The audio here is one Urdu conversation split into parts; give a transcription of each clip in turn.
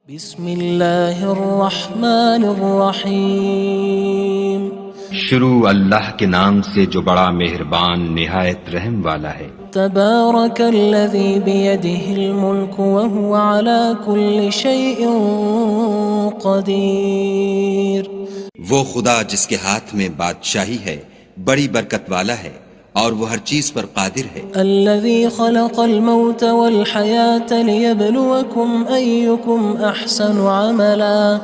بسم اللہ الرحمن الرحیم شروع اللہ کے نام سے جو بڑا مہربان نہایت رحم والا ہے۔ تبارک الذی بیدہ الملک وہو علی کل شیء قدیر۔ وہ خدا جس کے ہاتھ میں بادشاہی ہے بڑی برکت والا ہے اور وہ ہر چیز پر قادر ہے۔ الذی خلق الموت والحیاة لیبلوکم ایکم احسن عملا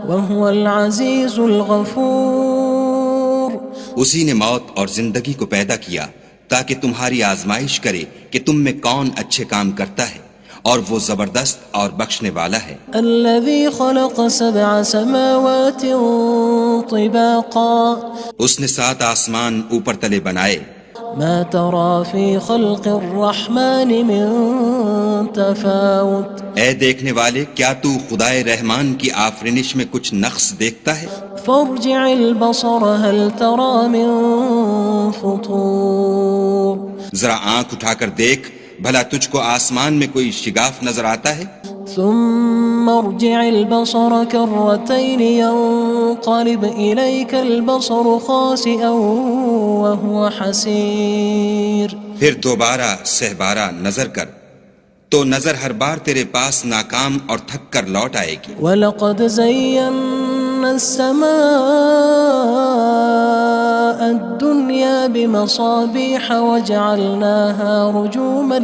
وہو العزیز الغفور۔ اسی نے موت اور زندگی کو پیدا کیا تاکہ تمہاری آزمائش کرے کہ تم میں کون اچھے کام کرتا ہے، اور وہ زبردست اور بخشنے والا ہے۔ الذی خلق سبع سماوات طباقا اس نے 7 آسمان اوپر تلے بنائے۔ ما ترى في خلق الرحمن من تفاوت اے دیکھنے والے، کیا تو خدائے رحمان کی آفرینش میں کچھ نقص دیکھتا ہے؟ فارجع البصر هل ترى من فطور۔ ذرا آنکھ اٹھا کر دیکھ، بھلا تجھ کو آسمان میں کوئی شگاف نظر آتا ہے؟ ثم ارجع البصر كرتين ينقلب إليك البصر خاسئا وهو حسير۔ پھر دوبارہ سہبارہ نظر کر تو نظر ہر بار تیرے پاس ناکام اور تھک کر لوٹ آئے گی۔ وَلَقَدْ زَيَّنَّا السَّمَاءَ الدُّنْيَا بِمَصَابِيحَ وَجَعَلْنَاهَا رُجُومًا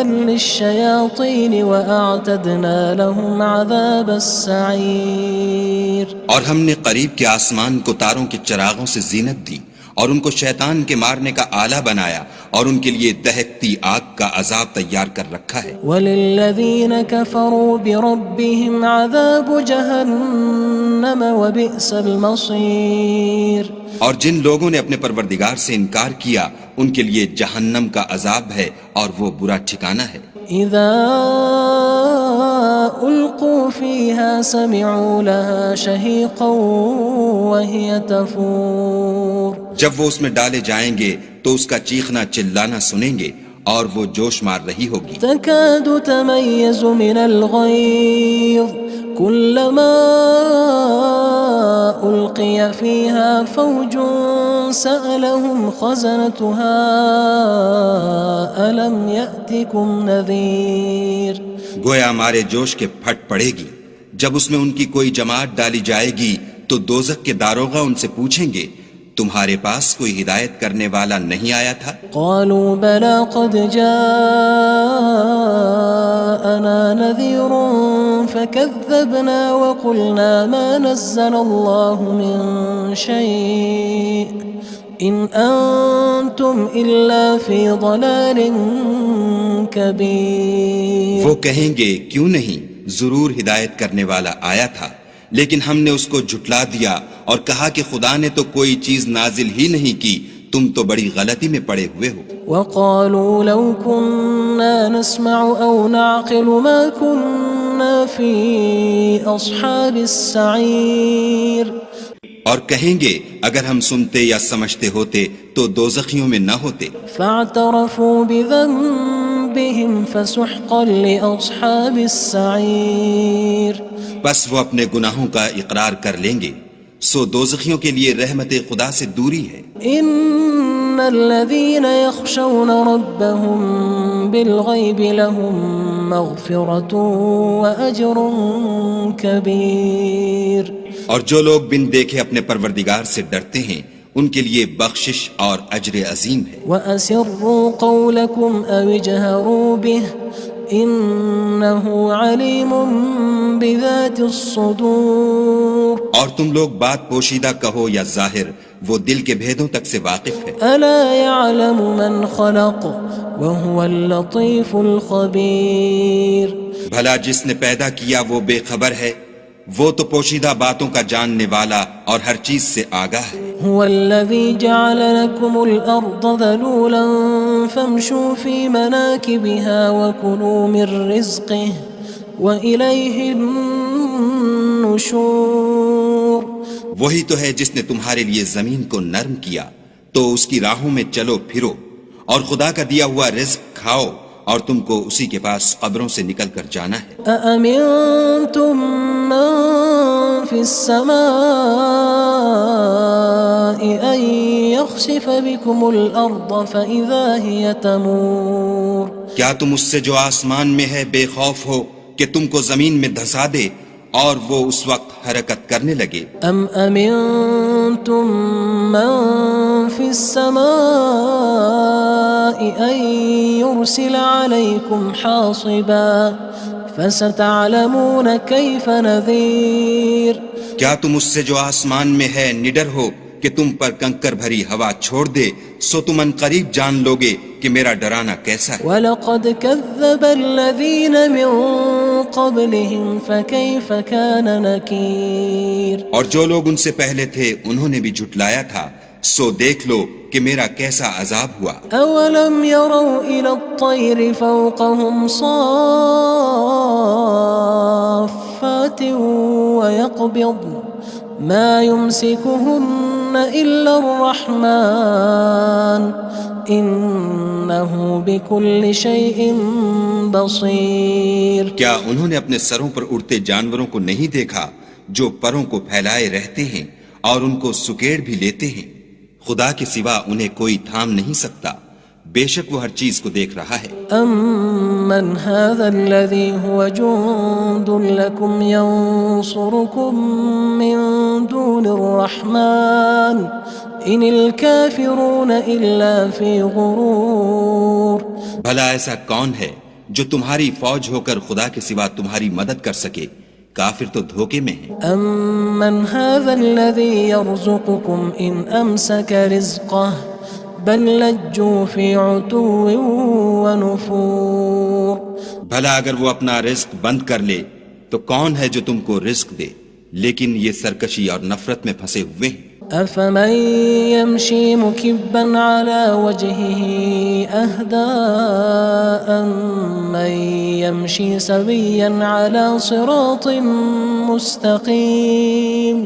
لِلشَّيَاطِينِ وَأَعْتَدْنَا لَهُمْ عَذَابَ السَّعِيرِ۔ اور ہم نے قریب کے آسمان کو تاروں کے چراغوں سے زینت دی اور ان کو شیطان کے مارنے کا آلہ بنایا، اور ان کے لیے دہکتی آگ کا عذاب تیار کر رکھا ہے۔ وَلِلَّذِينَ كَفَرُوا بِرَبِّهِمْ عَذَابُ جَهَنَّمَ وَبِئْسَ الْمَصِيرُ۔ اور جن لوگوں نے اپنے پروردگار سے انکار کیا ان کے لیے جہنم کا عذاب ہے اور وہ برا ٹھکانہ ہے۔ اذا القوا فيها سمعوا لها شهيقا وهي تفور۔ جب وہ اس میں ڈالے جائیں گے تو اس کا چیخنا چلانا سنیں گے اور وہ جوش مار رہی ہوگی۔ تكاد تميز من الغيظ كلما ألقي فيها فوج سألهم خزنتها ألم يأتكم نذير۔ گویا مارے جوش کے پھٹ پڑے گی۔ جب اس میں ان کی کوئی جماعت ڈالی جائے گی تو دوزخ کے داروغہ ان سے پوچھیں گے تمہارے پاس کوئی ہدایت کرنے والا نہیں آیا تھا؟ قالوا بلى قد جاءنا نذير فكذبنا وقلنا ما نزل الله من شيء إن أنتم إلا في ضلال كبير۔ وہ کہیں گے کیوں نہیں، ضرور ہدایت کرنے والا آیا تھا، لیکن ہم نے اس کو جھٹلا دیا اور کہا کہ خدا نے تو کوئی چیز نازل ہی نہیں کی، تم تو بڑی غلطی میں پڑے ہوئے ہو۔ وقالوا لو كنا نسمع أو نعقل ما كنا في أصحاب السعير۔ اور کہیں گے اگر ہم سنتے یا سمجھتے ہوتے تو دوزخیوں میں نہ ہوتے۔ فاعترفوا بذنبهم فسحقا لأصحاب السعير۔ بس وہ اپنے گناہوں کا اقرار کر لیں گے، سو دوزخیوں کے لیے رحمت خدا سے دوری ہے۔ ان الذين يخشون ربهم بالغيب لهم مغفرة وأجر كبير۔ اور جو لوگ بن دیکھے اپنے پروردگار سے ڈرتے ہیں ان کے لیے بخشش اور اجر عظیم ہے۔ وَأَسِرُّوا قَوْلَكُمْ أَوِ اجْهَرُوا بِهِ إِنَّهُ عَلِيمٌ بِذَاتِ الصُّدُورِ۔ اور تم لوگ بات پوشیدہ کہو یا ظاہر، وہ دل کے بھیدوں تک سے واقف ہے۔ أَلَا يَعْلَمُ مَنْ خَلَقَ وَهُوَ اللَّطِيفُ الْخَبِيرُ۔ بھلا جس نے پیدا کیا وہ بے خبر ہے، وہ تو پوشیدہ باتوں کا جاننے والا اور ہر چیز سے آگاہ ہے۔ هو الذي جعل لكم الأرض ذلولا فامشوا في مناكبها وكلوا من رزقه وإليه النشور۔ وہی تو ہے جس نے تمہارے لیے زمین کو نرم کیا تو اس کی راہوں میں چلو پھرو اور خدا کا دیا ہوا رزق کھاؤ اور تم کو اسی کے پاس قبروں سے نکل کر جانا ہے۔ أأمنتم من في السماء أن يخسف بكم الأرض فإذا هي تمور کیا تم اس سے جو آسمان میں ہے بے خوف ہو کہ تم کو زمین میں دھسا دے اور وہ اس وقت حرکت کرنے لگے؟ أم أمنتم من في السماء أن يرسل عليكم حاصبا فستعلمون كيف نذير کیا تم اس سے جو آسمان میں ہے نڈر ہو کہ تم پر کنکر بھری ہوا چھوڑ دے، سو تم ان قریب جان لوگے کہ میرا ڈرانا کیسا ہے۔ وَلَقَدْ كَذَّبَ الَّذِينَ مِن قَبْلِهِمْ فَكَيْفَ كَانَ نَكِيرٌ اور جو لوگ ان سے پہلے تھے انہوں نے بھی جھٹلایا تھا، سو دیکھ لو کہ میرا کیسا عذاب ہوا۔ أَوَلَمْ يَرَوْا إِلَى الطَّيْرِ فَوْقَهُمْ صَافَّاتٍ وَيَقْبِضْنَ مَا يُمْسِكُهُنَّ إِلَّا الرَّحْمَنُ إِنَّهُ بِكُلِّ شَيْءٍ بَصِيرٌ کیا انہوں نے اپنے سروں پر اڑتے جانوروں کو نہیں دیکھا جو پروں کو پھیلائے رہتے ہیں اور ان کو سکیڑ بھی لیتے ہیں؟ خدا کے سوا انہیں کوئی تھام نہیں سکتا، بے شک وہ ہر چیز کو دیکھ رہا ہے۔ أَمَّنْ هَذَا الَّذِي هُوَ جُندٌ لَكُمْ يَنصُرُكُم مِّن دُونِ الرَّحْمَنِ إِنِ الْكَافِرُونَ إِلَّا فِي غُرُورٍ بھلا ایسا کون ہے جو تمہاری فوج ہو کر خدا کے سوا تمہاری مدد کر سکے؟ کافر تو دھوکے میں ہیں۔ أَمَّنْ هَذَا الَّذِي يَرْزُقُكُمْ إِنْ أَمْسَكَ رِزْقَهُ بَلْ لَجُّوا فِي عُتُوٍّ وَنُفُورٍ بھلا اگر وہ اپنا رزق بند کر لے تو کون ہے جو تم کو رزق دے؟ لیکن یہ سرکشی اور نفرت میں پھنسے ہوئے ہیں۔ أَفَمَن يَمْشِي مُكِبًّا عَلَى وَجْهِهِ أَهْدَىٰ أَمَّن يَمْشِي سَوِيًّا عَلَى صِرَاطٍ مُّسْتَقِيمٍ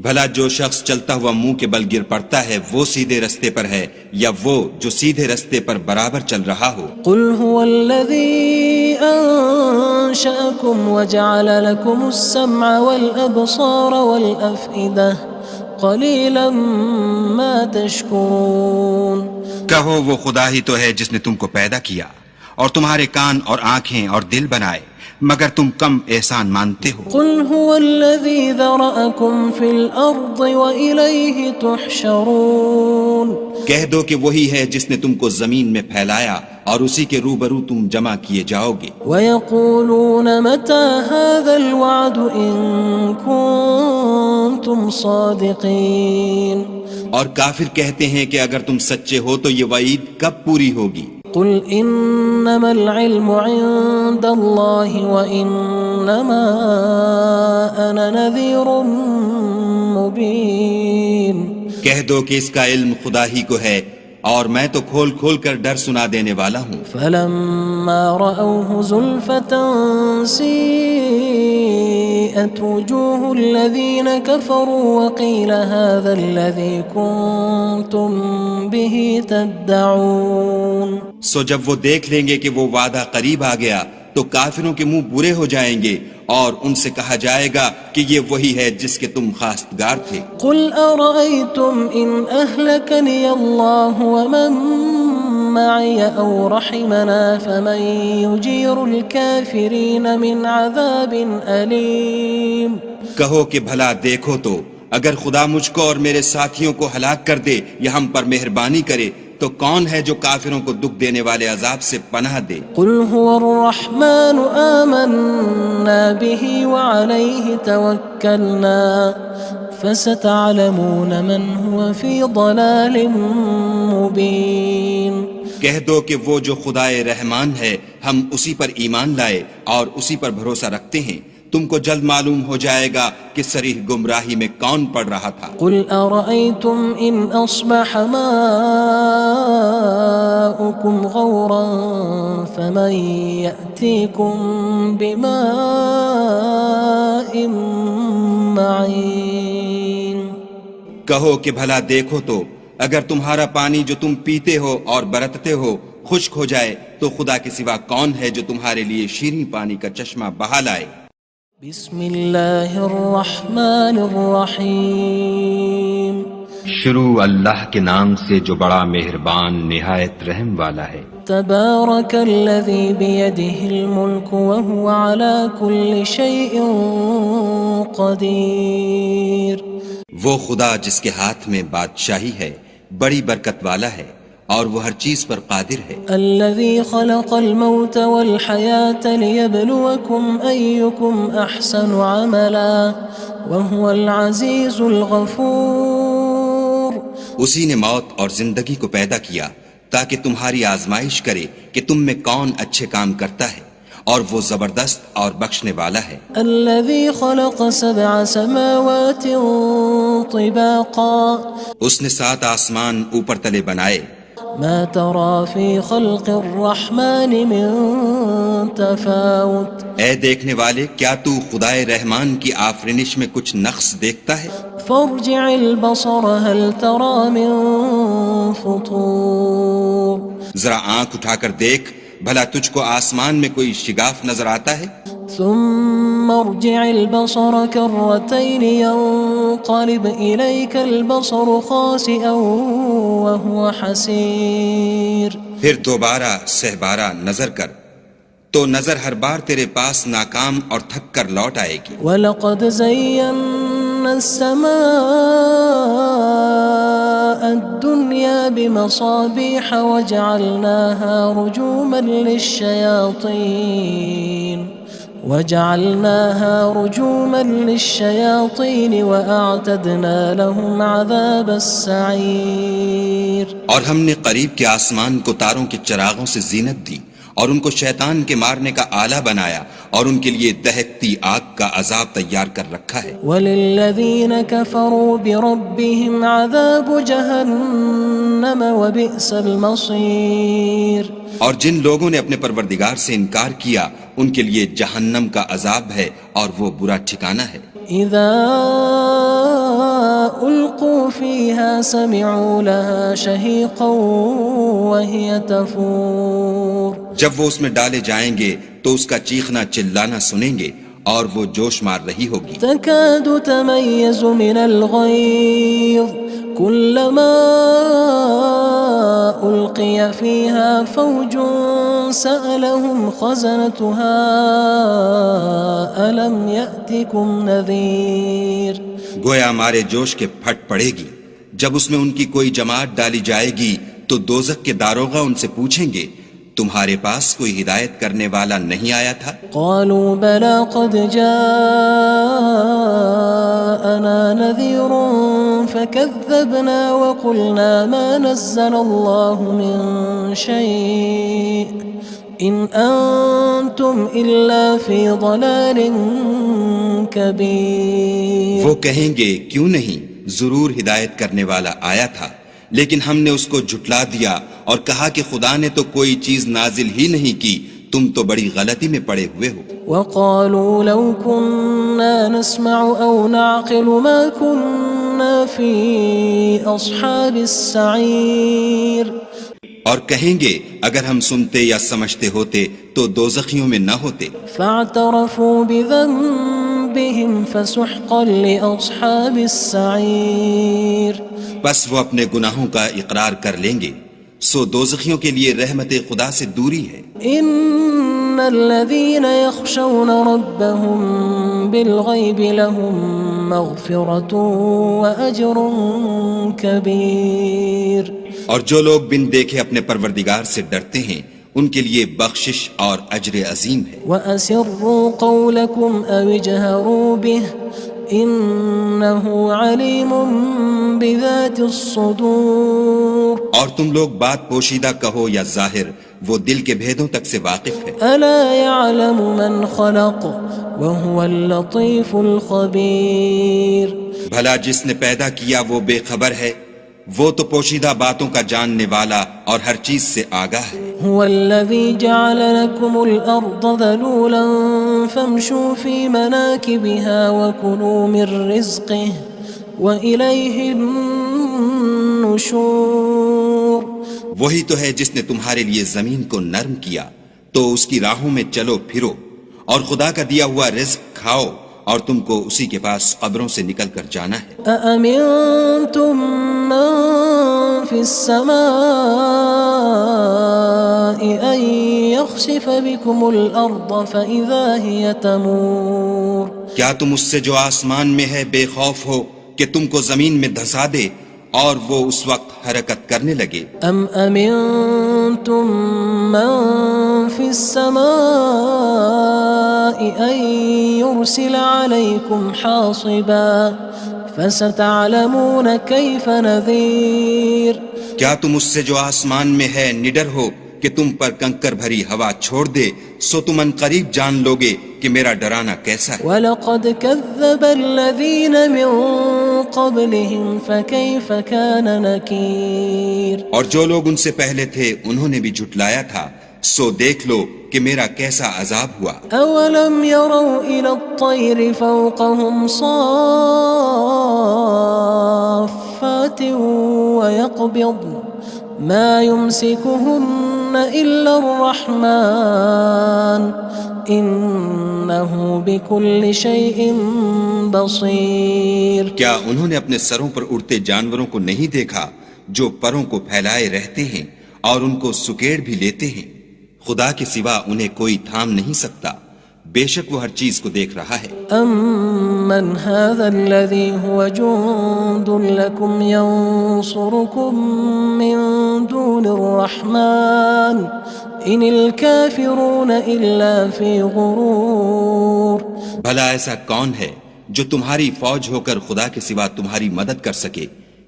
بھلا جو شخص چلتا ہوا منہ کے بل گر پڑتا ہے وہ سیدھے رستے پر ہے یا وہ جو سیدھے رستے پر برابر چل رہا ہو؟ قُلْ هُوَ الَّذِي أَنشَأَكُمْ وَجَعَلَ لَكُمُ السَّمْعَ وَالْأَبْصَارَ وَالْأَفْئِدَةَ قَلِيلًا مَا تَشْكُرُونَ کہو وہ خدا ہی تو ہے جس نے تم کو پیدا کیا اور تمہارے کان اور آنکھیں اور دل بنائے، مگر تم کم احسان مانتے ہو۔ قُلْ هُوَ الَّذِي ذَرَأَكُمْ فِي الْأَرْضِ وَإِلَيْهِ تُحْشَرُونَ کہہ دو کہ وہی ہے جس نے تم کو زمین میں پھیلایا اور اسی کے روبرو تم جمع کیے جاؤ گے۔ وَيَقُولُونَ مَتَى هَذَا الْوَعْدُ إِن كُنتُمْ صَادِقِينَ اور کافر کہتے ہیں کہ اگر تم سچے ہو تو یہ وعید کب پوری ہوگی؟ قُلْ إِنَّمَا الْعِلْمُ عِندَ اللَّهِ وَإِنَّمَا أَنَا نَذِيرٌ مُّبِينٌ کہہ دو کہ اس کا علم خدا ہی کو ہے اور میں تو کھول کھول کر ڈر سنا دینے والا ہوں۔ فَلَمَّا رَأَوْهُ زُلْفَةً سِيئَتْ وُجُوهُ الَّذِينَ كَفَرُوا وَقِيلَ هَذَا الَّذِي كُنتُم بِهِ تَدَّعُونَ سو جب وہ دیکھ لیں گے کہ وہ وعدہ قریب آ گیا تو کافروں کے منہ برے ہو جائیں گے اور ان سے کہا جائے گا کہ یہ وہی ہے جس کے تم خواستگار تھے۔ قُلْ أَرَأَيْتُمْ إِنْ أَهْلَكَنِيَ اللَّهُ وَمَن مَّعِيَ أَوْ رَحِمَنَا فَمَن يُجِيرُ الْكَافِرِينَ مِنْ عَذَابٍ أَلِيمٍ کہو کہ بھلا دیکھو تو اگر خدا مجھ کو اور میرے ساتھیوں کو ہلاک کر دے یا ہم پر مہربانی کرے تو کون ہے جو کافروں کو دکھ دینے والے عذاب سے پناہ دے؟ قُلْ هُوَ الرَّحْمَنُ آمَنَّا بِهِ وَعَلَيْهِ تَوَكَّلْنَا فَسَتَعْلَمُونَ مَنْ هُوَ فِي ضَلَالٍ مُّبِينٍ کہہ دو کہ وہ جو خدائے رحمان ہے ہم اسی پر ایمان لائے اور اسی پر بھروسہ رکھتے ہیں، تم کو جلد معلوم ہو جائے گا کہ صریح گمراہی میں کون پڑ رہا تھا۔ قُلْ أَرَأَيْتُمْ إِنْ أَصْبَحَ مَاؤُكُمْ غَوْرًا فَمَن يَأْتِيكُم بِمَاءٍ مَّعِينٍ کہو کہ بھلا دیکھو تو اگر تمہارا پانی جو تم پیتے ہو اور برتتے ہو خشک ہو جائے تو خدا کے سوا کون ہے جو تمہارے لیے شیریں پانی کا چشمہ بہا لائے؟ بسم اللہ الرحمن الرحیم شروع اللہ کے نام سے جو بڑا مہربان نہایت رحم والا ہے۔ تبارک الذی بیدہ الملک وہو علی کل شیء قدیر۔ وہ خدا جس کے ہاتھ میں بادشاہی ہے بڑی برکت والا ہے اور وہ ہر چیز پر قادر ہے۔ الذي خلق الموت والحياة ليبلوكم أيكم أحسن عملا وهو العزيز الغفور۔ اسی نے موت اور زندگی کو پیدا کیا تاکہ تمہاری آزمائش کرے کہ تم میں کون اچھے کام کرتا ہے، اور وہ زبردست اور بخشنے والا ہے۔ الذي خلق 7 سماوات طباقا۔ اس نے 7 آسمان اوپر تلے بنائے۔ ما ترى في خلق الرحمن من تفاوت۔ اے دیکھنے والے، کیا تو خدائے رحمان کی آفرینش میں کچھ نقص دیکھتا ہے؟ فارجع البصر هل ترى من فطور۔ ذرا آنکھ اٹھا کر دیکھ، بھلا تجھ کو آسمان میں کوئی شگاف نظر آتا ہے؟ ثم ارجع البصر كرتين ينقلب إليك البصر خاسئا وهو حسير۔ پھر دوبارہ سہبارہ نظر کر تو نظر ہر بار تیرے پاس ناکام اور تھک کر لوٹ آئے گی۔ وَلَقَدْ زَيَّنَّا السَّمَاءَ الدُّنْيَا بِمَصَابِيحَ وَجَعَلْنَاهَا رُجُومًا لِلشَّيَاطِينِ وَأَعْتَدْنَا لَهُمْ عَذَابَ السَّعِيرِ۔ اور ہم نے قریب کے آسمان کو تاروں کے چراغوں سے زینت دی اور ان کو شیطان کے مارنے کا آلہ بنایا اور ان کے لیے دہکتی آگ کا عذاب تیار کر رکھا ہے۔ وَلِلَّذِينَ كَفَرُوا بِرَبِّهِمْ عَذَابُ جَهَنَّمَ وَبِئْسَ الْمَصِيرُ۔ اور جن لوگوں نے اپنے پروردگار سے انکار کیا ان کے لیے جہنم کا عذاب ہے اور وہ برا ٹھکانہ ہے۔ اذا القوا فيها سمعوا لها شهيقا وهي تفور۔ جب وہ اس میں ڈالے جائیں گے تو اس کا چیخنا چلانا سنیں گے اور وہ جوش مار رہی ہوگی۔ تكاد تميز من الغيظ كلما ألقي فيها فوج سألهم خزنتها ألم يأتكم نذير۔ گویا مارے جوش کے پھٹ پڑے گی۔ جب اس میں ان کی کوئی جماعت ڈالی جائے گی تو دوزخ کے داروغہ ان سے پوچھیں گے تمہارے پاس کوئی ہدایت کرنے والا نہیں آیا تھا؟ قالوا بلى قد جاءنا نذير فكذبنا وقلنا ما نزل الله من شيء إن أنتم إلا في ضلال كبير۔ وہ کہیں گے کیوں نہیں، ضرور ہدایت کرنے والا آیا تھا، لیکن ہم نے اس کو جھٹلا دیا اور کہا کہ خدا نے تو کوئی چیز نازل ہی نہیں کی، تم تو بڑی غلطی میں پڑے ہوئے ہو۔ وقالوا لو كنا نسمع أو نعقل ما كنا في أصحاب السعير۔ اور کہیں گے اگر ہم سنتے یا سمجھتے ہوتے تو دوزخیوں میں نہ ہوتے۔ فاعترفوا بذنبهم فسحقا لأصحاب السعير۔ بس وہ اپنے گناہوں کا اقرار کر لیں گے، سو دوزخیوں کے لیے رحمت خدا سے دوری ہے۔ ان الذين يخشون ربهم بالغيب لهم مغفرة وأجر كبير۔ اور جو لوگ بن دیکھے اپنے پروردگار سے ڈرتے ہیں ان کے لیے بخشش اور اجر عظیم ہے۔ وَأَسِرُّوا قَوْلَكُمْ أَوِ اجْهَرُوا بِهِ إِنَّهُ عَلِيمٌ بِذَاتِ الصُّدُورِ۔ اور تم لوگ بات پوشیدہ کہو یا ظاہر، وہ دل کے بھیدوں تک سے واقف ہے۔ أَلَا يَعْلَمُ مَنْ خَلَقَ وَهُوَ اللَّطِيفُ الْخَبِيرُ۔ بھلا جس نے پیدا کیا وہ بے خبر ہے، وہ تو پوشیدہ باتوں کا جاننے والا اور ہر چیز سے آگاہ ہے۔ هو الذي جعل لكم الأرض ذلولا فامشوا في مناكبها وكلوا من رزقه وإليه النشور۔ النشور وہی تو ہے جس نے تمہارے لیے زمین کو نرم کیا تو اس کی راہوں میں چلو پھرو، اور خدا کا دیا ہوا رزق کھاؤ، اور تم کو اسی کے پاس قبروں سے نکل کر جانا ہے۔ أأمنتم من في السماء أن يخسف بكم الأرض فإذا هي تمور کیا تم اس سے جو آسمان میں ہے بے خوف ہو کہ تم کو زمین میں دھسا دے اور وہ اس وقت حرکت کرنے لگے؟ أم أمنتم من في السماء أن يرسل عليكم حاصبا فستعلمون كيف نذير کیا تم اس سے جو آسمان میں ہے نڈر ہو کہ تم پر کنکر بھری ہوا چھوڑ دے، سو تم ان قریب جان لوگے کہ میرا ڈرانا کیسا ہے۔ وَلَقَدْ كَذَّبَ الَّذِينَ مِن قَبْلِهِمْ فَكَيْفَ كَانَ نَكِيرٌ اور جو لوگ ان سے پہلے تھے انہوں نے بھی جھٹلایا تھا، سو دیکھ لو کہ میرا کیسا عذاب ہوا۔ أَوَلَمْ يَرَوْا إِلَى الطَّيْرِ فَوْقَهُمْ صَافَّاتٍ وَيَقْبِضْنَ مَا يُمْسِكُهُنَّ إِلَّا الرَّحْمَنُ إِنَّهُ بِكُلِّ شَيْءٍ بَصِيرٌ کیا انہوں نے اپنے سروں پر اڑتے جانوروں کو نہیں دیکھا جو پروں کو پھیلائے رہتے ہیں اور ان کو سکیڑ بھی لیتے ہیں؟ خدا کے سوا انہیں کوئی تھام نہیں سکتا، بے شک وہ ہر چیز کو دیکھ رہا ہے۔ أَمَّنْ هَذَا الَّذِي هُوَ جُندٌ لَكُمْ يَنصُرُكُم مِّن دُونِ الرَّحْمَنِ إِنِ الْكَافِرُونَ إِلَّا فِي غُرُورٍ بھلا ایسا کون ہے جو تمہاری فوج ہو کر خدا کے سوا تمہاری مدد کر سکے؟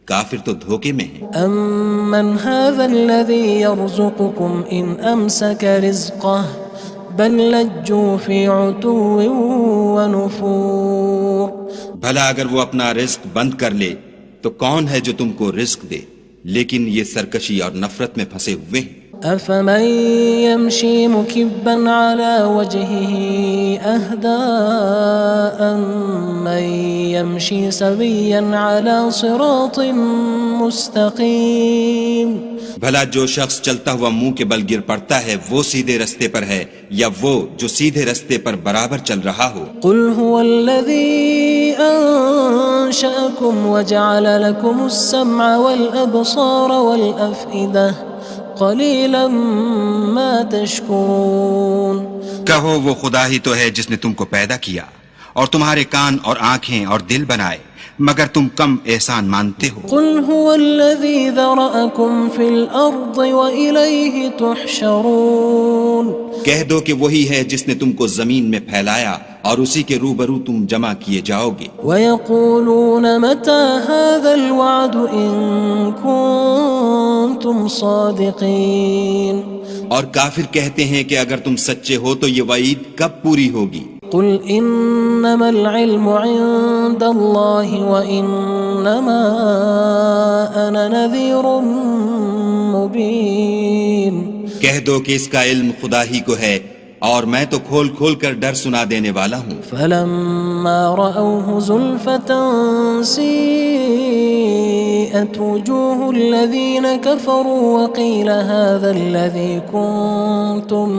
کافر تو دھوکے میں ہیں۔ أَمَّنْ هَذَا الَّذِي يَرْزُقُكُمْ إِنْ أَمْسَكَ رِزْقَهُ بَلْ لَجُّوا فِي عُتُوٍّ وَنُفُورٍ بھلا اگر وہ اپنا رزق بند کر لے تو کون ہے جو تم کو رزق دے؟ لیکن یہ سرکشی اور نفرت میں پھنسے ہوئے ہیں۔ أَفَمَن يَمْشِي مُكِبًّا عَلَى وَجْهِهِ أَهْدَىٰ أَمَّن يَمْشِي سَوِيًّا عَلَى صِرَاطٍ مُّسْتَقِيمٍ بھلا جو شخص چلتا ہوا منہ کے بل گر پڑتا ہے وہ سیدھے رستے پر ہے یا وہ جو سیدھے رستے پر برابر چل رہا ہو؟ قُلْ هُوَ الَّذِي أَنشَأَكُمْ وَجَعَلَ لَكُمُ السَّمْعَ وَالْأَبْصَارَ وَالْأَفْئِدَةَ قَلِيلًا مَا تَشْكُرُونَ کہو وہ خدا ہی تو ہے جس نے تم کو پیدا کیا اور تمہارے کان اور آنکھیں اور دل بنائے، مگر تم کم احسان مانتے ہو۔ قُلْ هُوَ الَّذِي ذَرَأَكُمْ فِي الْأَرْضِ وَإِلَيْهِ تُحْشَرُونَ کہہ دو کہ وہی ہے جس نے تم کو زمین میں پھیلایا اور اسی کے روبرو تم جمع کیے جاؤ گے۔ وَيَقُولُونَ مَتَى هَذَا الْوَعْدُ إِن كُنتُمْ صَادِقِينَ اور کافر کہتے ہیں کہ اگر تم سچے ہو تو یہ وعید کب پوری ہوگی؟ قُلْ إِنَّمَا الْعِلْمُ عِندَ اللَّهِ وَإِنَّمَا أَنَا نَذِيرٌ مُّبِينٌ کہہ دو کہ اس کا علم خدا ہی کو ہے اور میں تو کھول کھول کر ڈر سنا دینے والا ہوں۔ فَلَمَّا رَأَوْهُ زُلْفَةً سِيئَتْ وُجُوهُ الَّذِينَ كَفَرُوا وَقِيلَ هَذَا الَّذِي كُنتُم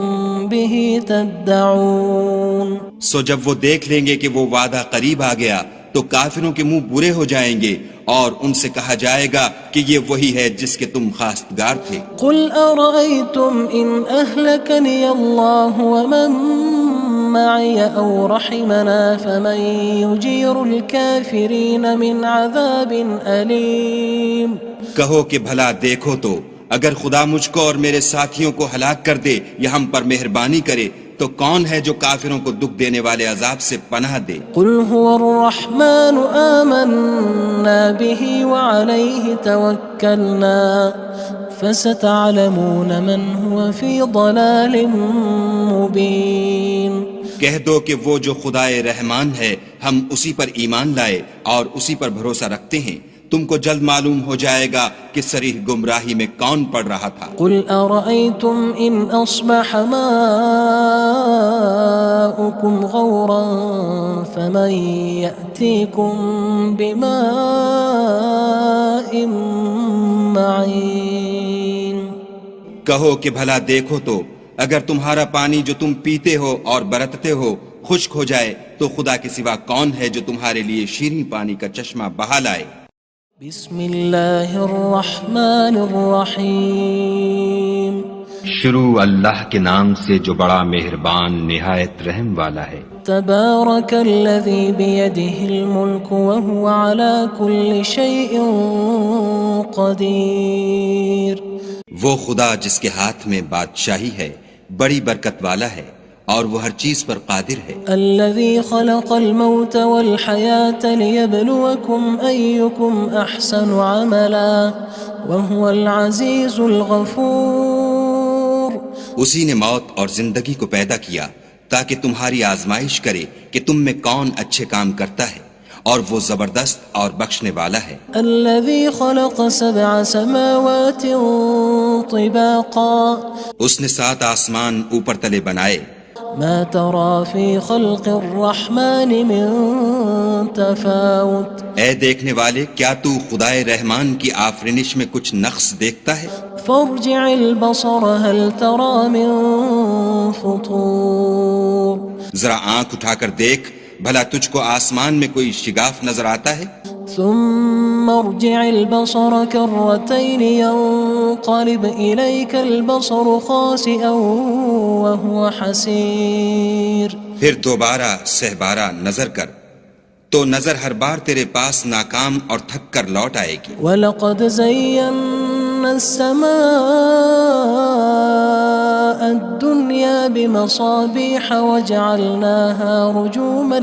بِهِ تَدَّعُونَ سو جب وہ دیکھ لیں گے کہ وہ وعدہ قریب آ گیا تو کافروں کے منہ برے ہو جائیں گے اور ان سے کہا جائے گا کہ یہ وہی ہے جس کے تم خواستگار تھے۔ قُلْ أَرَأَيْتُمْ إِنْ أَهْلَكَنِيَ اللَّهُ وَمَن مَّعِيَ أَوْ رَحِمَنَا فَمَن يُجِيرُ الْكَافِرِينَ مِنْ عَذَابٍ أَلِيمٍ کہو کہ بھلا دیکھو تو اگر خدا مجھ کو اور میرے ساتھیوں کو ہلاک کر دے یا ہم پر مہربانی کرے تو کون ہے جو کافروں کو دکھ دینے والے عذاب سے پناہ دے؟ قُلْ هُوَ الرَّحْمَنُ آمَنَّا بِهِ وَعَلَيْهِ تَوَكَّلْنَا فَسَتَعْلَمُونَ مَنْ هُوَ فِي ضَلَالٍ مُّبِينٍ کہہ دو کہ وہ جو خدائے رحمان ہے ہم اسی پر ایمان لائے اور اسی پر بھروسہ رکھتے ہیں، تم کو جلد معلوم ہو جائے گا کہ صریح گمراہی میں کون پڑ رہا تھا۔ قُلْ أَرَأَيْتُمْ إِنْ أَصْبَحَ مَاؤُكُمْ غَوْرًا فَمَن يَأْتِيكُم بِمَاءٍ معين کہو کہ بھلا دیکھو تو اگر تمہارا پانی جو تم پیتے ہو اور برتتے ہو خشک ہو جائے تو خدا کے سوا کون ہے جو تمہارے لیے شیریں پانی کا چشمہ بہا لائے؟ بسم اللہ الرحمن الرحیم شروع اللہ کے نام سے جو بڑا مہربان نہایت رحم والا ہے۔ تبارک الذی بیدہ الملک وہو علی کل شیء قدیر، وہ خدا جس کے ہاتھ میں بادشاہی ہے بڑی برکت والا ہے اور وہ ہر چیز پر قادر ہے۔ الذي خلق الموت والحياة ليبلوكم أيكم أحسن عملا وهو العزيز الغفور، اسی نے موت اور زندگی کو پیدا کیا تاکہ تمہاری آزمائش کرے کہ تم میں کون اچھے کام کرتا ہے، اور وہ زبردست اور بخشنے والا ہے۔ الذي خلق 7 سماوات طباقا، اس نے 7 آسمان اوپر تلے بنائے، ما ترى في خلق الرحمن من تفاوت، اے دیکھنے والے کیا تو خدائے رحمان کی آفرینش میں کچھ نقص دیکھتا ہے؟ فارجع البصر هل ترى من فطور، ذرا آنکھ اٹھا کر دیکھ بھلا تجھ کو آسمان میں کوئی شگاف نظر آتا ہے؟ ثم ارجع البصر كرتين ينقلب إليك البصر خاسئا وهو حسير، پھر دوبارہ سہبارہ نظر کر تو نظر ہر بار تیرے پاس ناکام اور تھک کر لوٹ آئے گی۔ وَلَقَدْ زَيَّنَّا السَّمَاءَ الدُّنْيَا بِمَصَابِيحَ وَجَعَلْنَاهَا رُجُومًا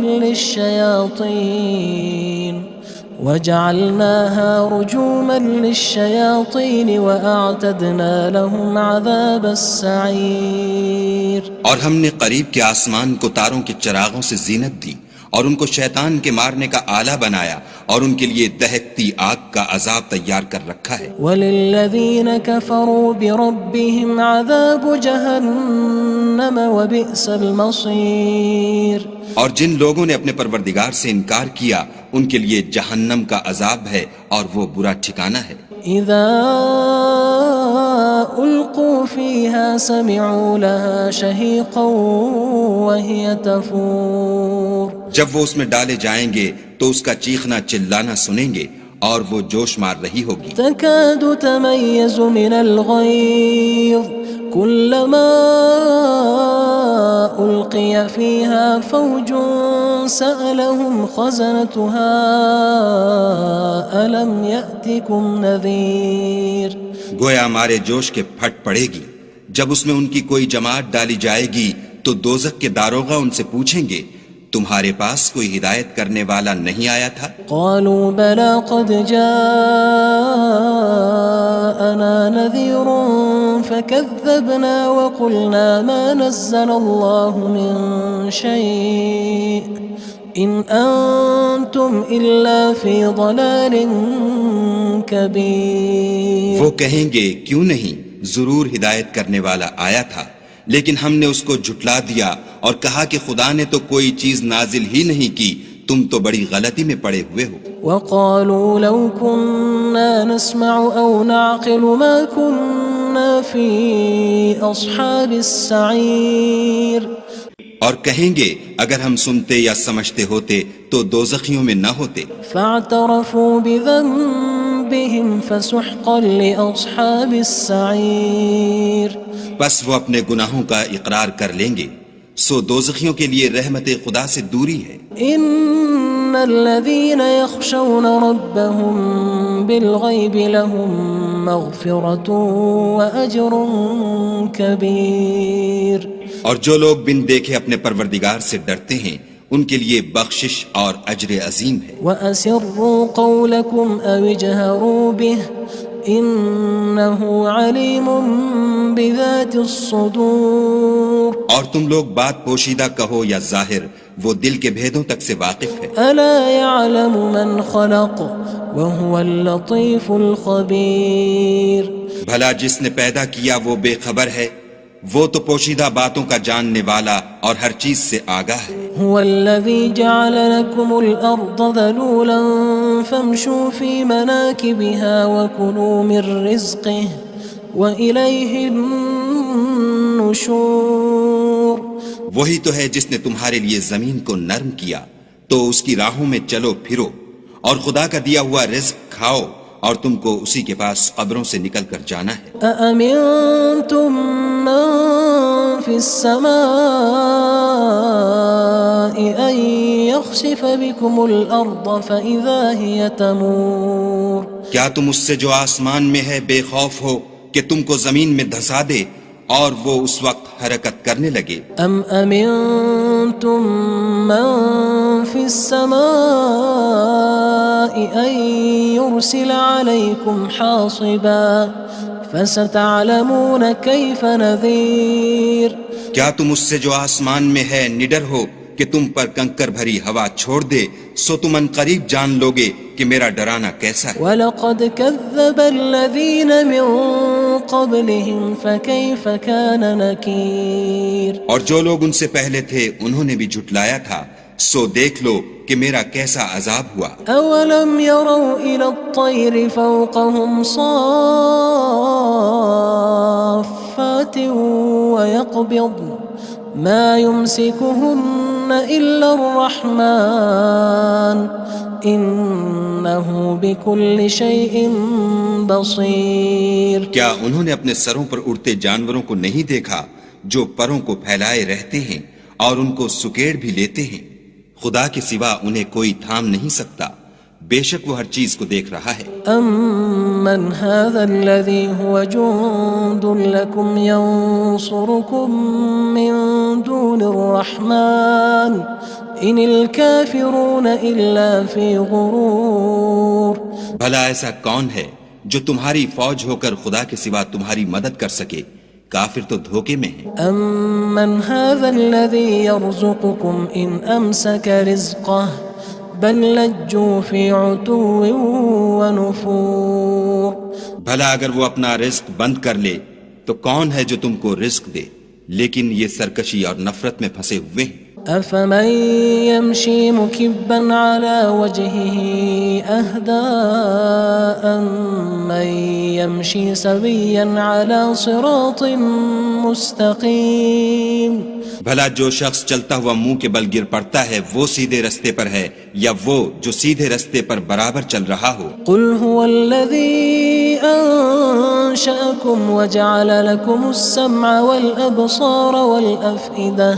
لِلشَّيَاطِينِ وَأَعْتَدْنَا لَهُمْ عَذَابَ السَّعِيرِ، اور ہم نے قریب کے آسمان کو تاروں کے چراغوں سے زینت دی اور ان کو شیطان کے مارنے کا آلہ بنایا اور ان کے لیے دہکتی آگ کا عذاب تیار کر رکھا ہے۔ وَلِلَّذِينَ كَفَرُوا بِرَبِّهِمْ عَذَابُ جَهَنَّمَ وَبِئْسَ الْمَصِيرُ، اور جن لوگوں نے اپنے پروردگار سے انکار کیا ان کے لیے جہنم کا عذاب ہے اور وہ برا ٹھکانہ ہے۔ اذا القوا فيها سمعوا لها شهيقا وهي تفور، جب وہ اس میں ڈالے جائیں گے تو اس کا چیخنا چلانا سنیں گے اور وہ جوش مار رہی ہوگی۔ تكاد تميز من الغيظ كلما ألقي فيها فوج سألهم خزنتها ألم يأتكم نذير، گویا مارے جوش کے پھٹ پڑے گی جب اس میں ان کی کوئی جماعت ڈالی جائے گی تو دوزخ کے داروغہ ان سے پوچھیں گے تمہارے پاس کوئی ہدایت کرنے والا نہیں آیا تھا؟ قالوا بلى قد جاءنا نذير فكذبنا وقلنا ما نزل الله من شيء إن أنتم إلا في ضلال كبير، وہ کہیں گے کیوں نہیں، ضرور ہدایت کرنے والا آیا تھا لیکن ہم نے اس کو جھٹلا دیا اور کہا کہ خدا نے تو کوئی چیز نازل ہی نہیں کی، تم تو بڑی غلطی میں پڑے ہوئے ہو۔ وقالوا لو كنا نسمع أو نعقل ما كنا في أصحاب السعير، اور کہیں گے اگر ہم سنتے یا سمجھتے ہوتے تو دوزخیوں میں نہ ہوتے۔ فاعترفوا بذنبهم فسحقا لأصحاب السعير، بس وہ اپنے گناہوں کا اقرار کر لیں گے، سو دوزخیوں کے لیے رحمت خدا سے دوری ہے۔ ان الذين يخشون ربهم بالغيب لهم مغفرة وأجر كبير، اور جو لوگ بن دیکھے اپنے پروردگار سے ڈرتے ہیں ان کے لیے بخشش اور اجر عظیم ہے۔ وأسروا قولكم أو اجهروا به إنه عليم بذات الصدور، اور تم لوگ بات پوشیدہ کہو یا ظاہر، وہ دل کے بھیدوں تک سے واقف ہے۔ ألا يعلم من خلق وهو اللطيف الخبير، بھلا جس نے پیدا کیا وہ بے خبر ہے، وہ تو پوشیدہ باتوں کا جاننے والا اور ہر چیز سے آگاہ ہے۔ هو الذي جعل لكم الأرض ذلولا فامشوا في مناكبها وكلوا من رزقه وإليه النشور. وہی تو ہے جس نے تمہارے لیے زمین کو نرم کیا تو اس کی راہوں میں چلو پھرو اور خدا کا دیا ہوا رزق کھاؤ اور تم کو اسی کے پاس قبروں سے نکل کر جانا ہے. أأمنتم من في السماء أن يخسف بكم الأرض فإذا هي تمور. کیا تم اس سے جو آسمان میں ہے بے خوف ہو کہ تم کو زمین میں دھسا دے اور وہ اس وقت حرکت کرنے لگے؟ ام امنتم من في السماء ان يرسل عليكم حاصبا فستعلمون كيف نذير. کیا تم اس سے جو آسمان میں ہے نڈر ہو کہ تم پر کنکر بھری ہوا چھوڑ دے سو تم ان قریب جان لوگے کہ میرا ڈرانا کیسا ہے. وَلَقَدْ كَذَّبَ الَّذِينَ مِن قَبْلِهِمْ فَكَيْفَ كَانَ نَكِيرٌ. اور جو لوگ ان سے پہلے تھے انہوں نے بھی جھٹلایا تھا سو دیکھ لو کہ میرا کیسا عذاب ہوا. أَوَلَمْ يَرَوْا إِلَى الطَّيْرِ فَوْقَهُمْ صَافَّاتٍ وَيَقْبِضْنَ مَا يُمْسِكُهُنَّ إِلَّا الرَّحْمَنُ إِنَّهُ بِكُلِّ شَيْءٍ بَصِيرٌ. کیا انہوں نے اپنے سروں پر اڑتے جانوروں کو نہیں دیکھا جو پروں کو پھیلائے رہتے ہیں اور ان کو سکیڑ بھی لیتے ہیں؟ خدا کے سوا انہیں کوئی تھام نہیں سکتا، بے شک وہ ہر چیز کو دیکھ رہا ہے. أَمَّنْ هَذَا الَّذِي هُوَ جُندٌ لَكُمْ يَنصُرُكُم مِّن دُونِ الرَّحْمَنِ إِنِ الْكَافِرُونَ إِلَّا فِي غُرُورٍ. بھلا ایسا کون ہے جو تمہاری فوج ہو کر خدا کے سوا تمہاری مدد کر سکے؟ کافر تو دھوکے میں ہیں. أَمَّنْ هَذَا الَّذِي يَرْزُقُكُمْ إِنْ أَمْسَكَ رِزْقَهُ بَلْ لَجُّوا فِي عُتُوٍّ وَنُفُورٍ. بھلا اگر وہ اپنا رزق بند کر لے تو کون ہے جو تم کو رزق دے؟ لیکن یہ سرکشی اور نفرت میں پھنسے ہوئے ہیں. أَفَمَن يَمْشِي مُكِبًّا عَلَى وَجْهِهِ أَهْدَىٰ أَمَّن يَمْشِي سَوِيًّا عَلَى صِرَاطٍ مُّسْتَقِيمٍ. بھلا جو شخص چلتا ہوا منہ کے بل گر پڑتا ہے وہ سیدھے رستے پر ہے یا وہ جو سیدھے رستے پر برابر چل رہا ہو؟ قُلْ هُوَ الَّذِي أَنشَأَكُمْ وَجَعَلَ لَكُمُ السَّمْعَ وَالْأَبْصَارَ وَالْأَفْئِدَةَ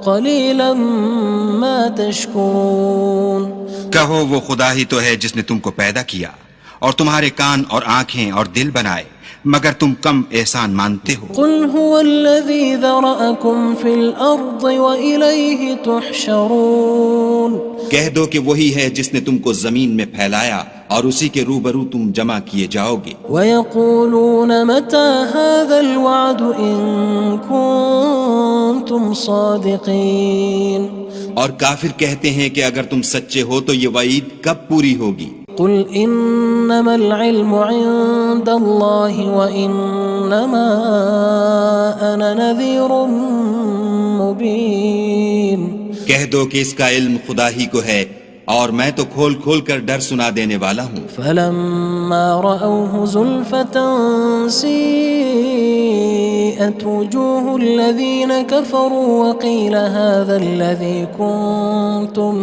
قَلِيلًا مَا تَشْكُرُونَ. کہو وہ خدا ہی تو ہے جس نے تم کو پیدا کیا اور تمہارے کان اور آنکھیں اور دل بنائے، مگر تم کم احسان مانتے ہو. قُلْ هُوَ الَّذِي ذَرَأَكُمْ فِي الْأَرْضِ وَإِلَيْهِ تُحْشَرُونَ. کہہ دو کہ وہی ہے جس نے تم کو زمین میں پھیلایا اور اسی کے روبرو تم جمع کیے جاؤ گے. وَيَقُولُونَ مَتَى هَذَا الْوَعْدُ إِن كُنتُمْ صَادِقِينَ. اور کافر کہتے ہیں کہ اگر تم سچے ہو تو یہ وعید کب پوری ہوگی؟ قُلْ إِنَّمَا الْعِلْمُ عِندَ اللَّهِ وَإِنَّمَا أَنَا نَذِيرٌ مُّبِينٌ. کہہ دو کہ اس کا علم خدا ہی کو ہے اور میں تو کھول کھول کر ڈر سنا دینے والا ہوں. فَلَمَّا رَأَوْهُ زُلْفَةً سِيئَتْ وُجُوهُ الَّذِينَ كَفَرُوا وَقِيلَ هَذَا الَّذِي كُنتُم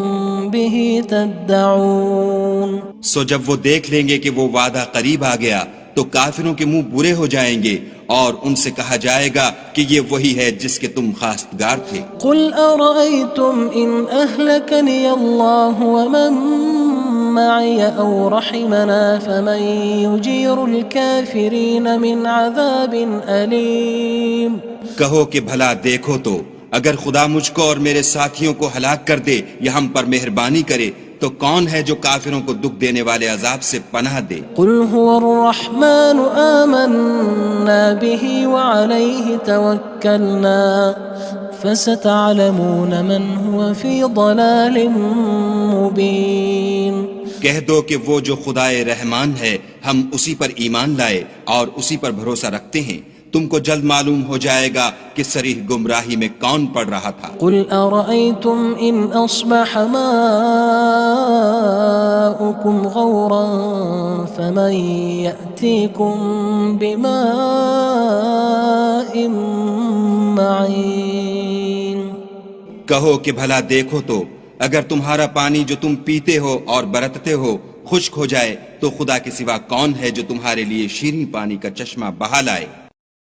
بِهِ تَدَّعُونَ. سو جب وہ دیکھ لیں گے کہ وہ وعدہ قریب آ گیا تو کافروں کے منہ برے ہو جائیں گے اور ان سے کہا جائے گا کہ یہ وہی ہے جس کے تم خواستگار تھے. قُلْ أَرَأَيْتُمْ إِنْ أَهْلَكَنِيَ اللَّهُ وَمَن مَّعِيَ أَوْ رَحِمَنَا فَمَن يُجِيرُ الْكَافِرِينَ مِنْ عَذَابٍ أَلِيمٍ. کہو کہ بھلا دیکھو تو اگر خدا مجھ کو اور میرے ساتھیوں کو ہلاک کر دے یا ہم پر مہربانی کرے تو کون ہے جو کافروں کو دکھ دینے والے عذاب سے پناہ دے؟ قُلْ هُوَ الرَّحْمَنُ آمَنَّا بِهِ وَعَلَيْهِ تَوَكَّلْنَا فَسَتَعْلَمُونَ مَنْ هُوَ فِي ضَلَالٍ مُّبِينٍ. کہہ دو کہ وہ جو خدائے رحمان ہے ہم اسی پر ایمان لائے اور اسی پر بھروسہ رکھتے ہیں، تم کو جلد معلوم ہو جائے گا کہ صریح گمراہی میں کون پڑ رہا تھا۔ قل أرأيتم إن أصبح ماؤكم غورا فمن يأتيكم بماء معين۔ کہو کہ بھلا دیکھو تو اگر تمہارا پانی جو تم پیتے ہو اور برتتے ہو خشک ہو جائے تو خدا کے سوا کون ہے جو تمہارے لیے شیریں پانی کا چشمہ بہا لائے۔